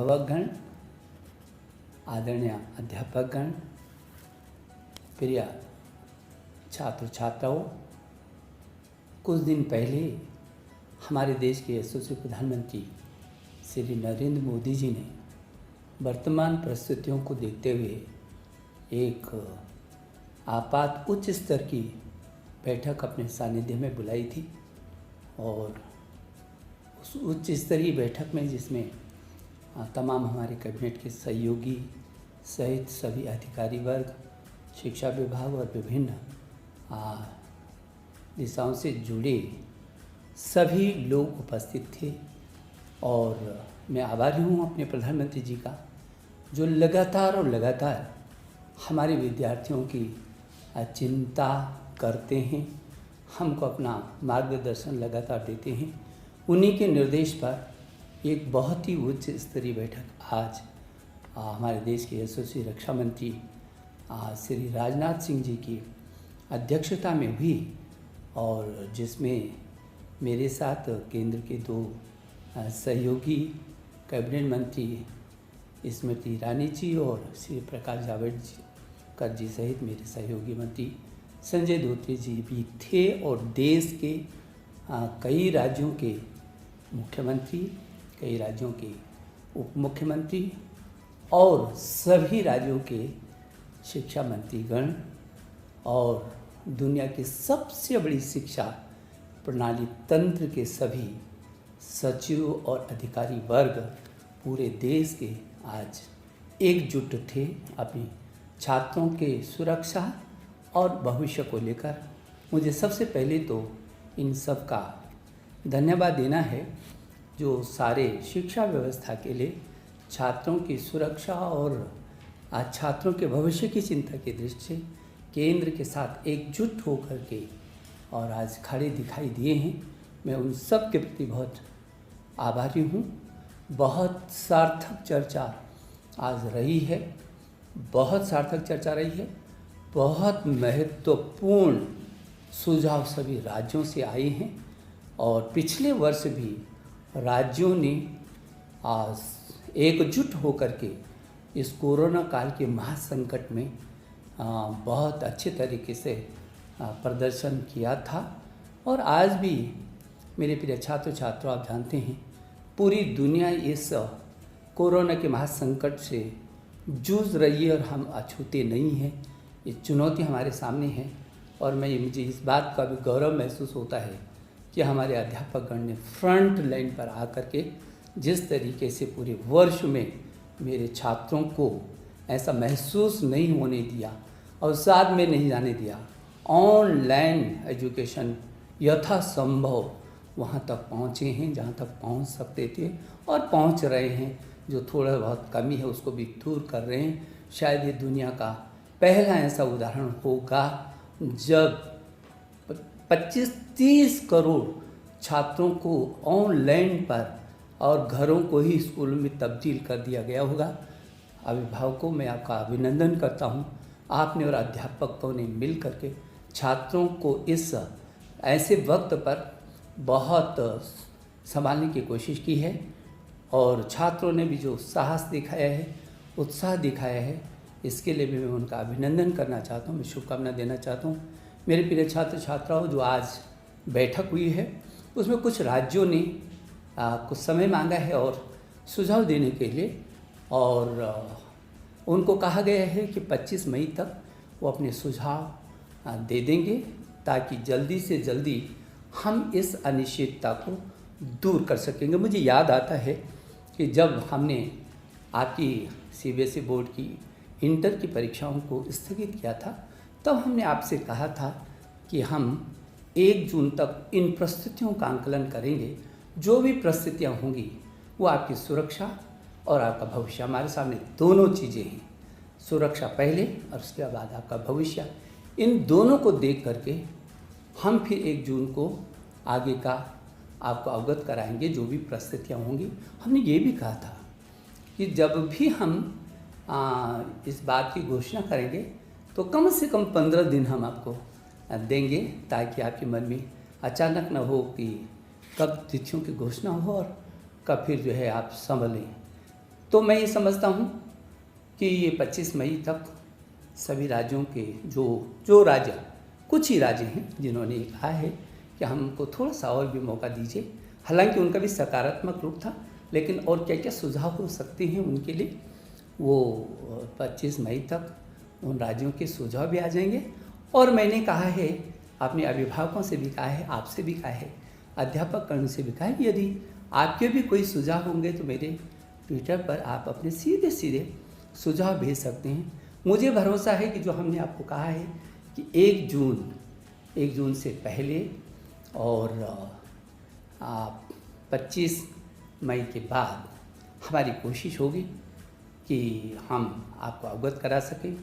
अभिभावकगण, आदरणीय अध्यापकगण, प्रिय छात्र छात्राओं, कुछ दिन पहले हमारे देश के यशस्वी प्रधानमंत्री श्री नरेंद्र मोदी जी ने वर्तमान परिस्थितियों को देखते हुए एक आपात उच्च स्तर की बैठक अपने सानिध्य में बुलाई थी। और उस उच्च स्तरीय बैठक में जिसमें तमाम हमारे कैबिनेट के सहयोगी सहित सभी अधिकारी वर्ग, शिक्षा विभाग और विभिन्न दिशाओं से जुड़े सभी लोग उपस्थित थे। और मैं आभारी हूँ अपने प्रधानमंत्री जी का, जो लगातार हमारे विद्यार्थियों की चिंता करते हैं, हमको अपना मार्गदर्शन लगातार देते हैं। उन्हीं के निर्देश पर एक बहुत ही उच्च स्तरीय बैठक आज हमारे देश के यशस्वी रक्षा मंत्री श्री राजनाथ सिंह जी की अध्यक्षता में हुई, और जिसमें मेरे साथ केंद्र के दो सहयोगी कैबिनेट मंत्री स्मृति ईरानी जी और श्री प्रकाश जावड़ेकर जी सहित मेरे सहयोगी मंत्री संजय धोत्रे जी भी थे, और देश के कई राज्यों के मुख्यमंत्री, कई राज्यों के उप मुख्यमंत्री और सभी राज्यों के शिक्षा मंत्रीगण और दुनिया की सबसे बड़ी शिक्षा प्रणाली तंत्र के सभी सचिव और अधिकारी वर्ग पूरे देश के आज एकजुट थे अपनी छात्रों के सुरक्षा और भविष्य को लेकर। मुझे सबसे पहले तो इन सब का धन्यवाद देना है, जो सारे शिक्षा व्यवस्था के लिए छात्रों की सुरक्षा और छात्रों के भविष्य की चिंता की दृष्टि से केंद्र के साथ एकजुट होकर के और आज खड़े दिखाई दिए हैं। मैं उन सब के प्रति बहुत आभारी हूँ। बहुत सार्थक चर्चा आज रही है, बहुत सार्थक चर्चा रही है। बहुत महत्वपूर्ण सुझाव सभी राज्यों से आए हैं, और पिछले वर्ष भी राज्यों ने एकजुट होकर के इस कोरोना काल के महासंकट में बहुत अच्छे तरीके से प्रदर्शन किया था। और आज भी मेरे प्रिय छात्र छात्रों, आप जानते हैं पूरी दुनिया इस कोरोना के महासंकट से जूझ रही है और हम अछूते नहीं हैं। ये चुनौती हमारे सामने है, और मुझे इस बात का भी गौरव महसूस होता है कि हमारे अध्यापकगण ने फ्रंट लाइन पर आकर के जिस तरीके से पूरे वर्ष में मेरे छात्रों को ऐसा महसूस नहीं होने दिया और साथ में नहीं जाने दिया, ऑनलाइन एजुकेशन यथासंभव वहाँ तक पहुँचे हैं जहाँ तक पहुँच सकते थे, और पहुँच रहे हैं। जो थोड़ा बहुत कमी है उसको भी दूर कर रहे हैं। शायद ये दुनिया का पहला ऐसा उदाहरण होगा जब 25-30 करोड़ छात्रों को ऑनलाइन पर और घरों को ही स्कूल में तब्दील कर दिया गया होगा। अभिभावकों, मैं आपका अभिनंदन करता हूँ। आपने और अध्यापकों ने मिल करके छात्रों को इस ऐसे वक्त पर बहुत संभालने की कोशिश की है, और छात्रों ने भी जो साहस दिखाया है, उत्साह दिखाया है, इसके लिए भी मैं उनका अभिनंदन करना चाहता हूँ, मैं शुभकामना देना चाहता हूँ। मेरे प्रिय छात्र छात्राओं, जो आज बैठक हुई है उसमें कुछ राज्यों ने कुछ समय मांगा है और सुझाव देने के लिए, और उनको कहा गया है कि 25 मई तक वो अपने सुझाव दे देंगे, ताकि जल्दी से जल्दी हम इस अनिश्चितता को दूर कर सकेंगे। मुझे याद आता है कि जब हमने आपकी CBSE बोर्ड की इंटर की परीक्षाओं को स्थगित किया था, तब हमने आपसे कहा था कि हम 1 जून तक इन परिस्थितियों का आंकलन करेंगे। जो भी परिस्थितियाँ होंगी वो आपकी सुरक्षा और आपका भविष्य, हमारे सामने दोनों चीज़ें हैं, सुरक्षा पहले और उसके बाद आपका भविष्य। इन दोनों को देख करके हम फिर 1 जून को आगे का आपको अवगत कराएंगे जो भी परिस्थितियाँ होंगी। हमने ये भी कहा था कि जब भी हम इस बात की घोषणा करेंगे तो कम से कम 15 दिन हम आपको देंगे, ताकि आपके मन में अचानक न हो कि कब तिथियों की घोषणा हो और कब फिर जो है आप संभलें। तो मैं ये समझता हूँ कि ये 25 मई तक सभी राज्यों के जो राज्य, कुछ ही राज्य हैं जिन्होंने कहा है कि हमको थोड़ा सा और भी मौका दीजिए। हालांकि उनका भी सकारात्मक रूप था, लेकिन और क्या क्या सुझाव हो सकते हैं उनके लिए, वो 25 मई तक उन राज्यों के सुझाव भी आ जाएंगे। और मैंने कहा है, अपने अभिभावकों से भी कहा है, आपसे भी कहा है, अध्यापक कर्ण से भी कहा है, यदि आपके भी कोई सुझाव होंगे तो मेरे ट्विटर पर आप अपने सीधे सीधे सुझाव भेज सकते हैं। मुझे भरोसा है कि जो हमने आपको कहा है कि 1 जून से पहले और 25 मई के बाद हमारी कोशिश होगी कि हम आपको अवगत करा सकें।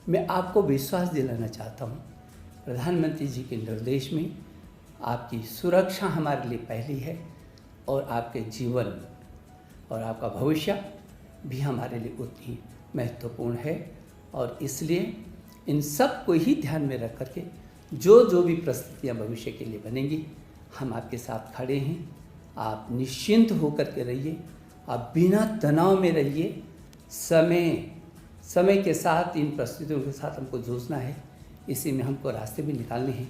मैं आपको विश्वास दिलाना चाहता हूँ, प्रधानमंत्री जी के निर्देश में आपकी सुरक्षा हमारे लिए पहली है और आपके जीवन और आपका भविष्य भी हमारे लिए उतनी महत्वपूर्ण है। और इसलिए इन सब को ही ध्यान में रख करके जो भी परिस्थितियाँ भविष्य के लिए बनेंगी, हम आपके साथ खड़े हैं। आप निश्चिंत होकर के रहिए, आप बिना तनाव में रहिए। समय के साथ इन परिस्थितियों के साथ हमको जूझना है, इसी में हमको रास्ते भी निकालने हैं।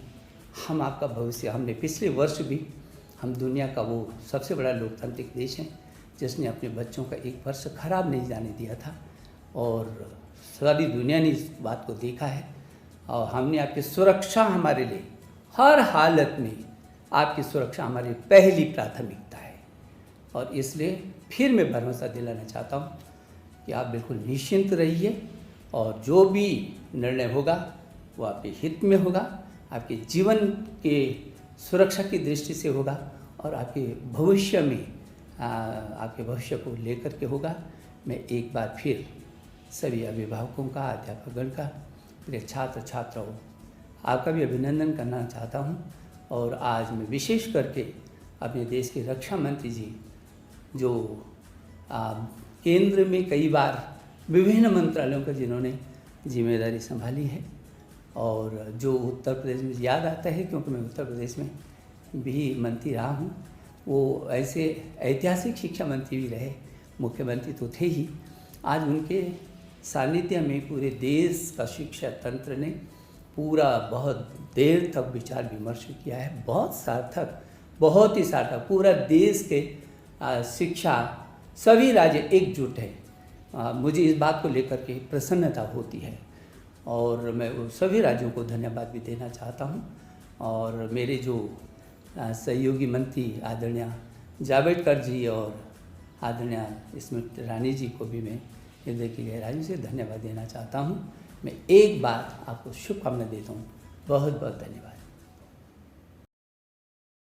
हम आपका भविष्य, हमने पिछले वर्ष भी, हम दुनिया का वो सबसे बड़ा लोकतांत्रिक देश है जिसने अपने बच्चों का एक वर्ष खराब नहीं जाने दिया था, और सारी दुनिया ने इस बात को देखा है। और हमने आपकी सुरक्षा, हमारे लिए हर हालत में आपकी सुरक्षा हमारी पहली प्राथमिकता है। और इसलिए फिर मैं भरोसा दिलाना चाहता हूँ कि आप बिल्कुल निश्चिंत रहिए, और जो भी निर्णय होगा वो आपके हित में होगा, आपके जीवन के सुरक्षा की दृष्टि से होगा, और आपके भविष्य में आपके भविष्य को लेकर के होगा। मैं एक बार फिर सभी अभिभावकों का, अध्यापकगण का, मेरे छात्र छात्राओं, आपका भी अभिनंदन करना चाहता हूँ। और आज मैं विशेष करके अपने देश के रक्षा मंत्री जी, जो केंद्र में कई बार विभिन्न मंत्रालयों का जिन्होंने जिम्मेदारी संभाली है, और जो उत्तर प्रदेश में याद आता है क्योंकि मैं उत्तर प्रदेश में भी मंत्री रहा हूँ, वो ऐसे ऐतिहासिक शिक्षा मंत्री भी रहे, मुख्यमंत्री तो थे ही। आज उनके सानिध्य में पूरे देश का शिक्षा तंत्र ने पूरा बहुत देर तक विचार विमर्श किया है, बहुत सार्थक, बहुत ही सार्थक। पूरा देश के शिक्षा सभी राज्य एकजुट है। मुझे इस बात को लेकर के प्रसन्नता होती है, और मैं वो सभी राज्यों को धन्यवाद भी देना चाहता हूँ। और मेरे जो सहयोगी मंत्री आदरणीय जावड़ेकर जी और आदरणीय स्मृति ईरानी जी को भी मैं हृदय की गहराई से धन्यवाद देना चाहता हूँ। मैं एक बार आपको शुभकामना देता हूँ। बहुत बहुत धन्यवाद।